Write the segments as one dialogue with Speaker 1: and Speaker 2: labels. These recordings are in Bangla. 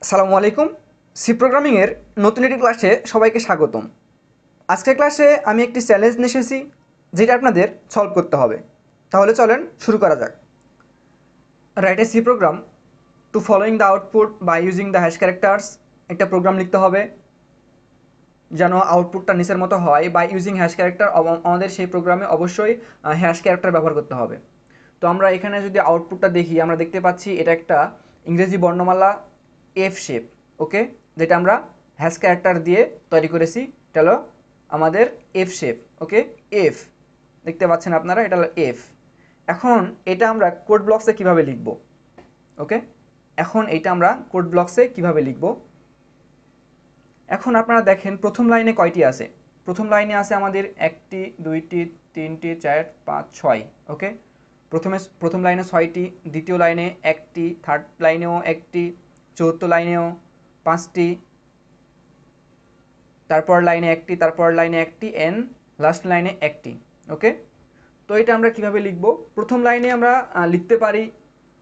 Speaker 1: আসসালামু আলাইকুম। সি প্রোগ্রামিংয়ের নতুন একটি ক্লাসে সবাইকে স্বাগতম। আজকের ক্লাসে আমি একটি চ্যালেঞ্জ নিয়ে এসেছি যেটা আপনাদের সলভ করতে হবে। তাহলে চলেন শুরু করা যাক। Write a C program to following the output by using the hash characters. একটা প্রোগ্রাম লিখতে হবে যেন আউটপুটটা নিচের মতো হয়। বাই ইউজিং হ্যাশ ক্যারেক্টার, আমাদের সেই প্রোগ্রামে অবশ্যই হ্যাশ ক্যারেক্টার ব্যবহার করতে হবে। তো আমরা এখানে যদি আউটপুটটা দেখি, আমরা দেখতে পাচ্ছি এটা একটা ইংরেজি বর্ণমালা এফ শেপ, ওকে, যেটা আমরা হ্যাশ ক্যারেক্টার দিয়ে তৈরি করেছি। এটা হলো আমাদের এফ শেপ, ওকে, এফ দেখতে পাচ্ছেন আপনারা, এটা হলো এফ। এখন এটা আমরা কোড ব্লকসে কিভাবে লিখব, ওকে, এখন এইটা আমরা কোড ব্লকসে কিভাবে লিখব। এখন আপনারা দেখেন প্রথম লাইনে কয়টি আছে। প্রথম লাইনে আছে আমাদের একটি, দুইটি, তিনটি, চার, পাঁচ, ছয়, ওকে। প্রথম লাইনে ছয়টি, দ্বিতীয় লাইনে একটি, থার্ড লাইনেও একটি, চতুর্থ লাইনেও পাঁচটি, তারপর লাইনে একটি, তারপর লাইনে একটি, এন লাস্ট লাইনে একটি, ওকে। তো এটা আমরা কিভাবে লিখব? প্রথম লাইনে আমরা লিখতে পারি,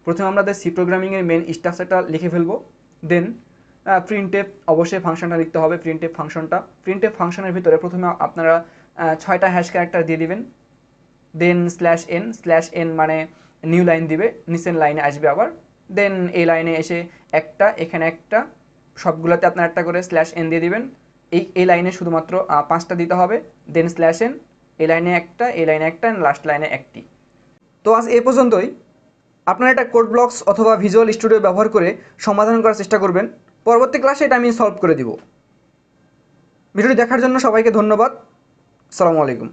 Speaker 1: প্রথমে আমাদের সি প্রোগ্রামিংয়ের মেন স্ট্রাকচারটা লিখে ফেলবো। দেন প্রিন্টএফ, অবশ্যই ফাংশনটা লিখতে হবে, প্রিন্টএফ ফাংশনটা। প্রিন্টএফ ফাংশনের ভিতরে প্রথমে আপনারা 6টা হ্যাশ ক্যারেক্টার দিয়ে দিবেন। দেন স্ল্যাশ এন মানে নিউ লাইন দিবে, নিচের লাইনে আসবে আবার। দেন এই লাইনে এসে একটা, এখানে একটা, সবগুলোতে আপনার একটা করে স্ল্যাশ এন দিয়ে দিবেন। এই লাইনে শুধুমাত্র 5টা দিতে হবে। দেন স্ল্যাশ এন, এই লাইনে একটা, এই লাইনে একটা, লাস্ট লাইনে একটি। তো আজ এ পর্যন্তই। আপনারা এটা কোড ব্লকস অথবা ভিজুয়াল স্টুডিও ব্যবহার করে সমাধান করার চেষ্টা করবেন। পরবর্তী ক্লাসে এটা আমি সলভ করে দিব। ভিডিওটি দেখার জন্য সবাইকে ধন্যবাদ। আসসালামু আলাইকুম।